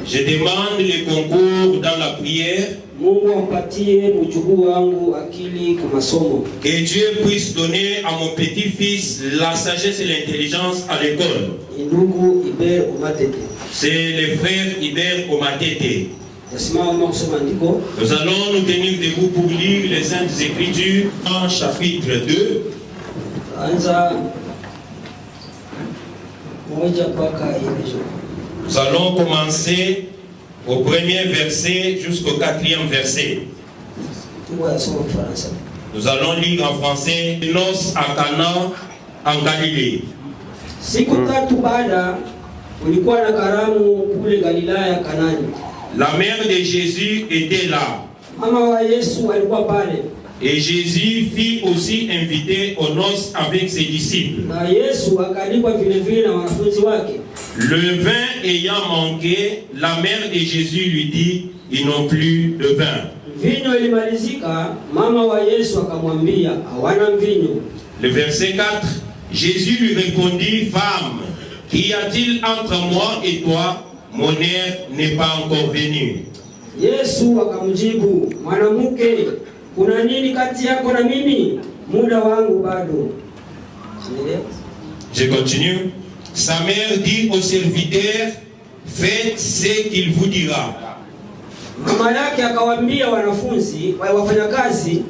Je demande les concours dans la prière. Que Dieu puisse donner à mon petit-fils la sagesse et l'intelligence à l'école. C'est le frère Hubert Omatete. Nous allons nous tenir debout pour lire les Saintes Écritures en chapitre 2. Nous allons commencer au premier verset jusqu'au 4e verset. Nous allons lire en français. Noces à Cana en Galilée. Siku tatu baada kulikuwa na karamu kule Galilaya Kanani. La mère de Jésus était là. Et Jésus fit aussi inviter aux noces avec ses disciples. Le vin ayant manqué, la mère de Jésus lui dit, ils n'ont plus de vin. Le verset 4, Jésus lui répondit, femme, qu'y a-t-il entre moi et toi? Mon heure n'est pas encore venue. Yesu akamjibu, mwanamke, kuna nini kati yako na mimi? Muda wangu bado. Je continue. Sa mère dit au serviteur, faites ce qu'il vous dira. Mama yake akawaambia wanafunzi, wafanyakazi,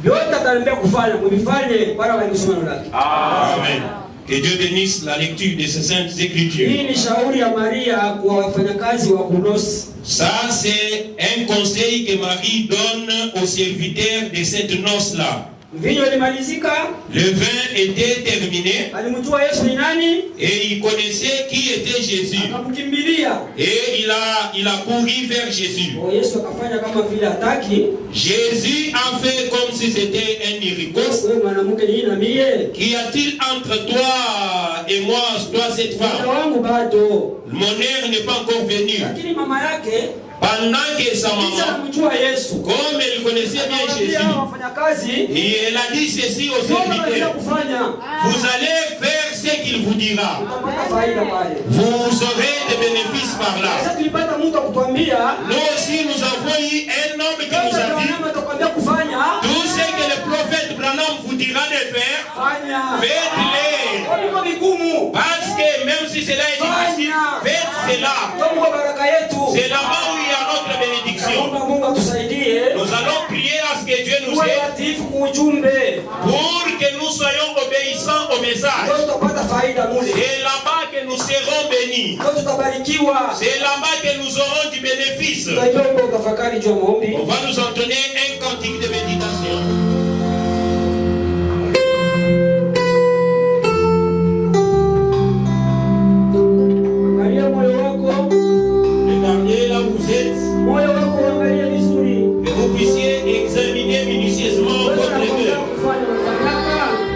yote ataniambia kufanya, mvifanye wala walisoma neno lake. Amen. Que Dieu bénisse la lecture de ces saintes écritures. Hii ni shauri ya Maria kwa wafanyakazi wa kunosi. Ça, c'est un conseil que Marie donne aux serviteurs de cette noce-là. Le vin était terminé et il connaissait qui était Jésus. Et il a couru vers Jésus. Jésus a fait comme si c'était un iricos. Qu'y a-t-il entre toi et moi, toi cette femme? Mon heure n'est pas encore venue. Pendant que sa maman, comme elle connaissait bien Jésus, et elle a dit ceci aux serviteurs, vous allez faire ce qu'il vous dira. Vous aurez des bénéfices par là. Nous aussi, nous avons eu un homme qui nous a dit, tout ce que le prophète Branham vous dira de faire, faites-le. Parce que même si cela est difficile, faites cela. C'est là-bas où il y a notre bénédiction. Nous allons prier à ce que Dieu nous aide pour que nous soyons obéissants au message. C'est là-bas que nous serons bénis. C'est là-bas que nous aurons du bénéfice. On va nous entonner un cantique de méditation. Regardez là où vous êtes. Que vous puissiez examiner minutieusement votre cœur.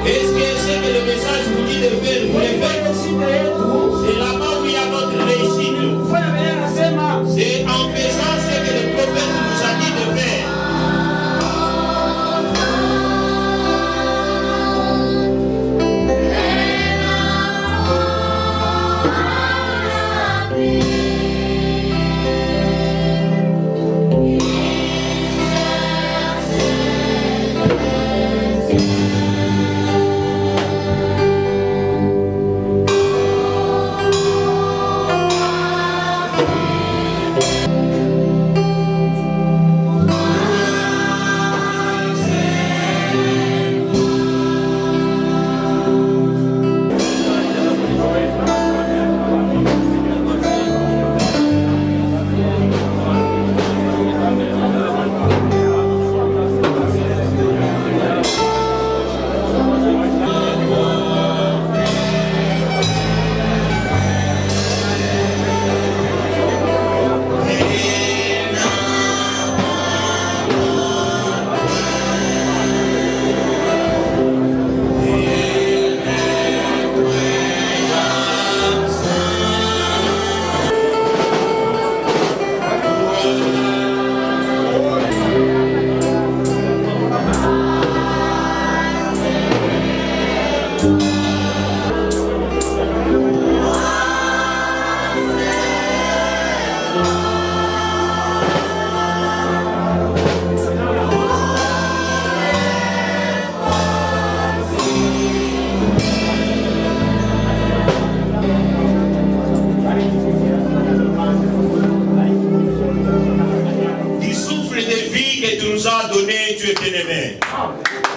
Est-ce que c'est que le message vous dit de faire, vous le faites? C'est là-bas où il y a notre réussite. C'est en faisant ce que le prophète nous a dit de faire.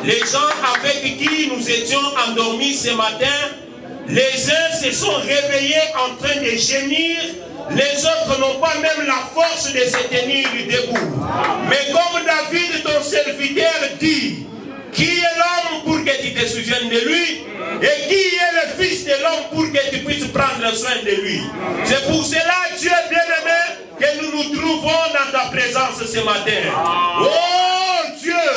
Les gens avec qui nous étions endormis ce matin, les uns se sont réveillés en train de gémir, les autres n'ont pas même la force de se tenir debout. Mais comme David, ton serviteur, dit, qui est l'homme pour que tu te souviennes de lui? Et qui est le fils de l'homme pour que tu puisses prendre soin de lui? C'est pour cela, Dieu bien-aimé, que nous nous trouvons dans ta présence ce matin. Oh Dieu,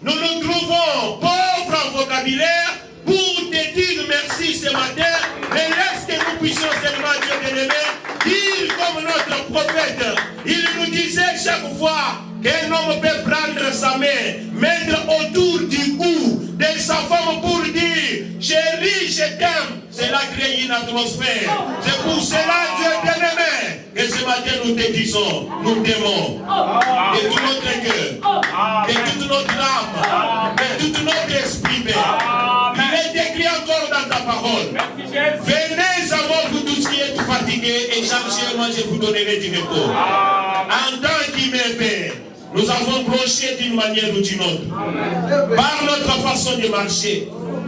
nous nous trouvons pauvres en vocabulaire pour te dire merci ce matin. Mais laisse que nous puissions seulement, Dieu bien-aimé, dire comme notre prophète. Il nous disait chaque fois qu'un homme peut prendre sa main, mettre autour du cou de sa femme pour dire chérie, je t'aime. Cela crée une atmosphère. C'est pour cela, Dieu bien-aimé, que ce matin nous te disons, nous t'aimons. De tout notre cœur, de toute notre âme, de tout notre esprit, Père. Il est écrit encore dans ta parole. Venez à moi, vous tous qui êtes fatigués, et chargés, moi je vous donnerai du repos. En tant qu'humain, Père, nous avons blanchi d'une manière ou d'une autre. Par notre façon de marcher,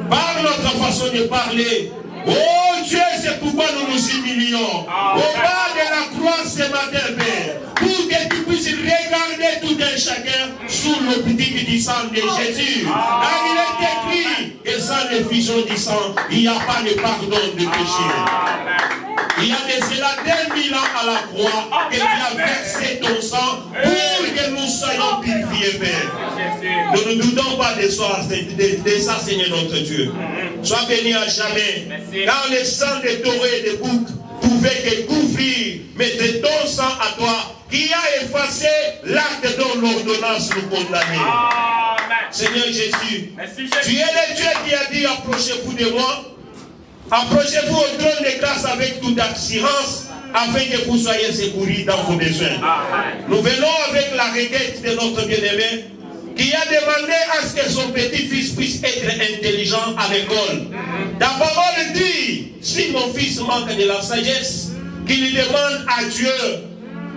par notre façon de parler. Oh Dieu, c'est pourquoi nous nous humilions. Au bas de la croix ce matin, Père, pour que tu puisses regarder tout un chacun sous l'optique du sang de Jésus. Car il est écrit que sans l'effusion du sang, il n'y a pas de pardon de péché. Il y a de cela 2000 ans à la croix que tu as versé ton sang pour que nous soyons purifiés, Père. Nous ne doutons pas de ça, Seigneur notre Dieu. Sois béni à jamais. Car le sang de taureaux et de boucs pouvait que couvrir, mais c'est ton sang à toi qui a effacé l'acte dont l'ordonnance nous condamnait. Seigneur Jésus, tu es le Dieu qui a dit approchez-vous de moi. Approchez-vous au trône de grâce avec toute assurance afin que vous soyez secourus dans vos besoins. Nous venons avec la requête de notre bien-aimé qui a demandé à ce que son petit-fils puisse être intelligent à l'école. Ta parole dit, si mon fils manque de la sagesse, qu'il demande à Dieu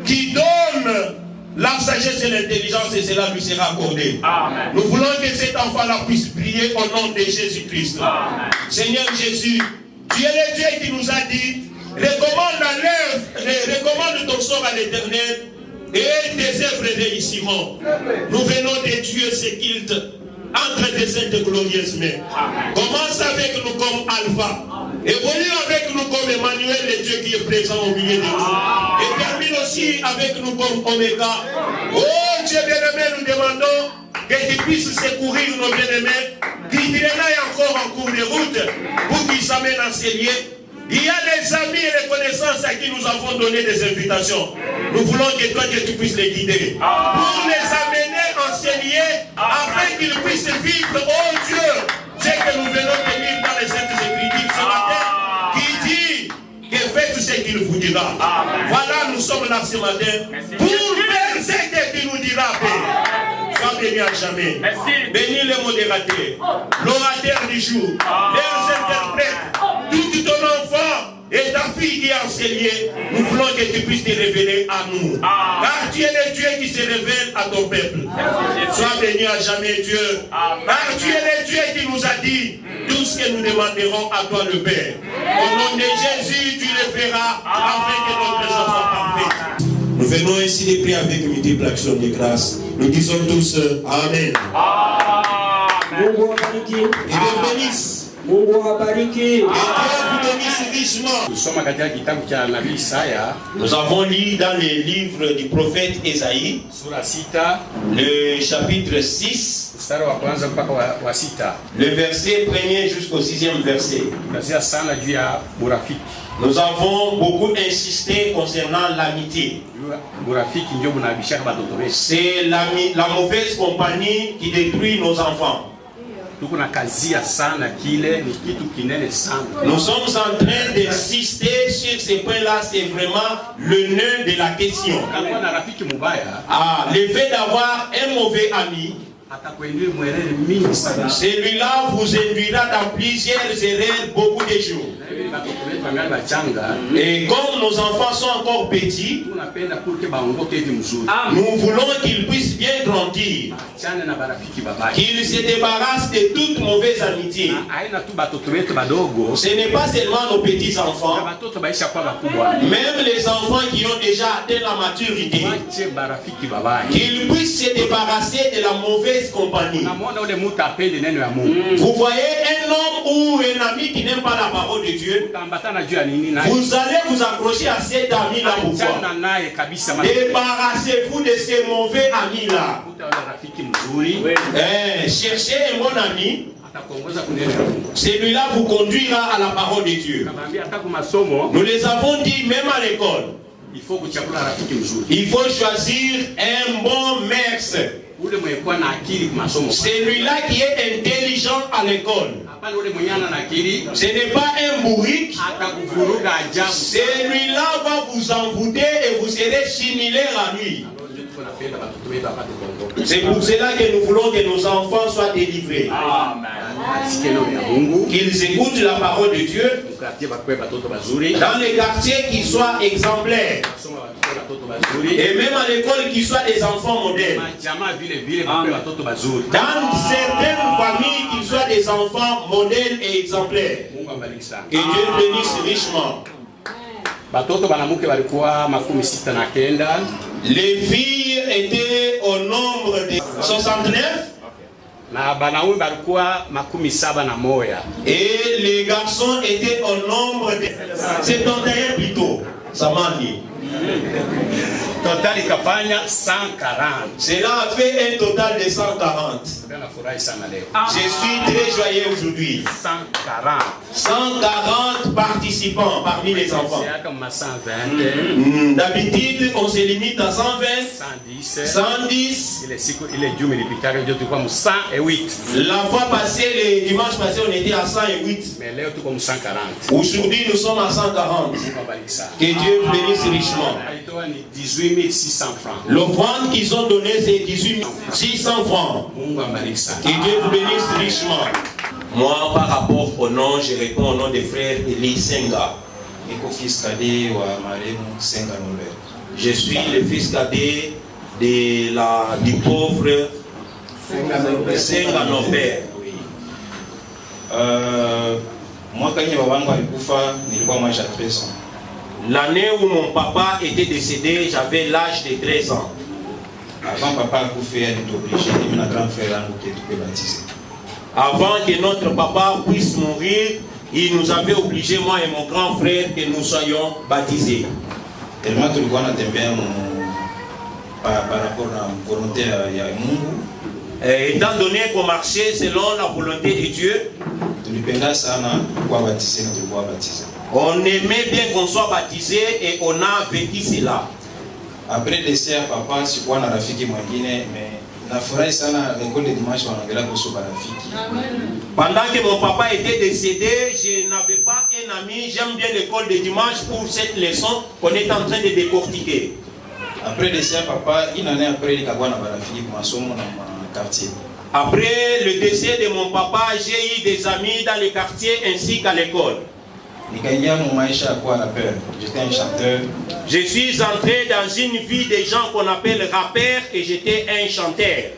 qui donne la sagesse et l'intelligence et cela lui sera accordé. Amen. Nous voulons que cet enfant-là puisse briller au nom de Jésus-Christ. Seigneur Jésus, tu es le Dieu qui nous a dit, recommande ton sort à l'Éternel et tes œuvres réussiront. Nous venons de Dieu ce qu'il entre tes saintes glorieuses mains. Commence avec nous comme Alpha. Évolue avec nous comme Emmanuel, le Dieu qui est présent au milieu de nous. Et termine aussi avec nous comme Oméga. Oh Dieu bien-aimé, nous demandons que tu puisses secourir nos bien-aimés qui traînaient encore en cours de route pour qu'ils s'amènent en cellier. Il y a des amis et des connaissances à qui nous avons donné des invitations. Nous voulons que toi, que tu puisses les guider. Pour les amener en cellier afin qu'ils puissent vivre, oh Dieu, ce que nous venons de lire dans les Saintes Écritures ce matin, qui dit que faites ce qu'il vous dira. Voilà, nous sommes là ce matin pour faire ce que tu nous diras, Père. Sois béni à jamais. Bénis les modérateurs, l'orateur du jour, les interprètes, tout ton enfant et ta fille qui est enseigné. Nous voulons que tu puisses te révéler à nous. Car tu es le Dieu qui se révèle à ton peuple. Sois béni à jamais, Dieu. Car tu es le Dieu qui nous a dit tout ce que nous demanderons à toi, le Père. Au nom de Jésus, tu le feras afin que notre enfant soit parfait. Nous venons ici de prier avec multiples actions de grâce. Nous disons tous Amen. Et Dieu bénisse. Nous avons lu dans les livres du prophète Ésaïe, le chapitre 6, le verset 1er jusqu'au 6e verset. Nous avons beaucoup insisté concernant l'amitié. C'est la mauvaise compagnie qui détruit nos enfants. Nous sommes en train d'insister sur ces points-là, c'est vraiment le nœud de la question. Le fait d'avoir un mauvais ami, celui-là vous induira dans plusieurs erreurs beaucoup de jours. Et comme nos enfants sont encore petits, nous voulons qu'ils puissent bien grandir. repentir, qu'il se débarrasse de toute mauvaise amitié. Ce n'est pas seulement nos petits-enfants, même les enfants qui ont déjà atteint la maturité, qu'ils puissent se débarrasser de la mauvaise compagnie. Vous voyez un homme ou un ami qui n'aime pas la parole de Dieu, vous allez vous accrocher à cet ami-là. Pourquoi? Débarrassez-vous de ces mauvais amis-là. Cherchez un bon ami. Celui-là vous conduira à la parole de Dieu. Nous les avons dit même à l'école. Il faut choisir un bon maître. Celui-là qui est intelligent à l'école. Ce n'est pas un bourrique. Celui-là va vous envoûter et vous serez similaire à lui. C'est pour cela que nous voulons que nos enfants soient délivrés. Qu'ils écoutent la parole de Dieu dans les quartiers qui soient exemplaires. Et même à l'école qui soient des enfants modernes. Dans certaines familles qui soient des enfants modernes et exemplaires. Que Dieu bénisse richement. Les filles étaient au nombre de 69. Et les garçons étaient au nombre de 71 plutôt. Ça m'a dit. Total ikafanya 140. Cela a fait un total de 140. Je suis très joyeux aujourd'hui. 140 participants parmi les enfants. D'habitude, on se limite à 120, 110. La fois passée, le dimanche passé, on était à 108. Aujourd'hui, nous sommes à 140. Que Dieu bénisse richement. 18 600 francs. L'offrande qu'ils ont donnée, c'est 18 600 francs. Que Dieu vous bénisse richement. Moi, par rapport au nom, je réponds au nom des frères Eli Senga. Je suis le fils cadet du pauvre Senga Norbert. Moi, quand j'ai 13 ans. L'année où mon papa était décédé, j'avais l'âge de 13 ans. Avant papa a été obligé, mon grand frère a été baptisé. Avant que notre papa puisse mourir, il nous avait obligé, moi et mon grand frère, que nous soyons baptisés. Tellement que le grand a par rapport à la volonté de Mungu. Étant donné qu'on marchait selon la volonté de Dieu, on aimait bien qu'on soit baptisé et on a vécu cela. Après le décès, papa, si on a rafiki mwingine, mais na furahi sana l'école de dimanche wanaangalia kuhusu barafiki. Pendant que mon papa était décédé, je n'avais pas un ami. J'aime bien l'école de dimanche pour cette leçon qu'on est en train de décortiquer. Après le décès, papa, une année après, il a eu barafiki pour masomo dans mon quartier. Après le décès de mon papa, j'ai eu des amis dans les quartiers ainsi qu'à l'école. J'étais un chanteur. Je suis entré dans une vie des gens qu'on appelle rappeurs et j'étais un chanteur.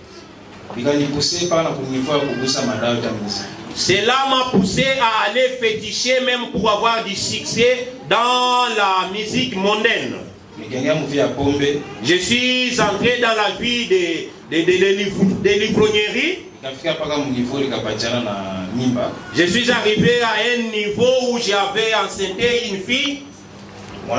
Cela m'a poussé à aller féticher même pour avoir du succès dans la musique mondaine. Je suis entré dans la vie des livrogneries. Je suis arrivé à un niveau où j'avais enceinté une fille. Je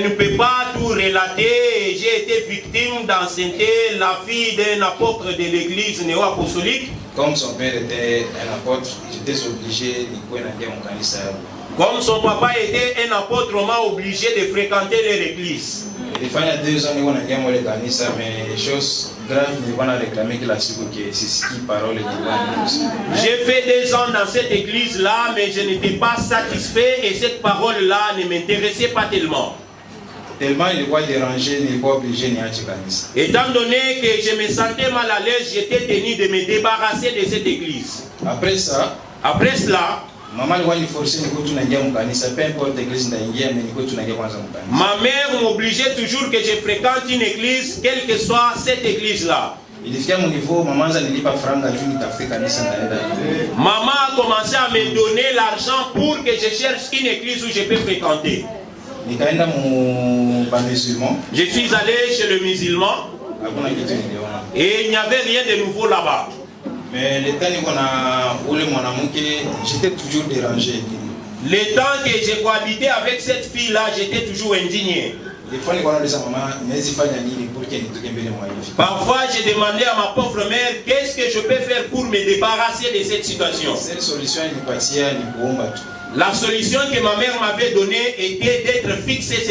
ne peux pas tout relater. J'ai été victime d'enceinte la fille d'un apôtre de l'église néo-apostolique. Comme son père était un apôtre, j'étais obligé de. Comme son papa était un apôtre, on m'a obligé de fréquenter leur église. Il y a 2 ans, on a gagné mais les choses graves, on a réclamé que la c'est ce qui parole J'ai fait 2 ans dans cette église-là, mais je n'étais pas satisfait et cette parole-là ne m'intéressait pas tellement. Tellement il n'est pas dérangé, il n'est pas obligé ni à Chicanis. Étant donné que je me sentais mal à l'aise, j'étais tenu de me débarrasser de cette église. Après cela, Ma mère m'obligeait toujours que je fréquente une église, quelle que soit cette église-là. Maman a commencé à me donner l'argent pour que je cherche une église où je peux fréquenter. Je suis allé chez le musulman et il n'y avait rien de nouveau là-bas. Mais le temps qu'on a j'étais toujours dérangé. Le temps que j'ai cohabité avec cette fille-là, j'étais toujours indigné. Parfois, j'ai demandé à ma pauvre mère, qu'est-ce que je peux faire pour me débarrasser de cette situation? La solution que ma mère m'avait donnée était d'être fixée.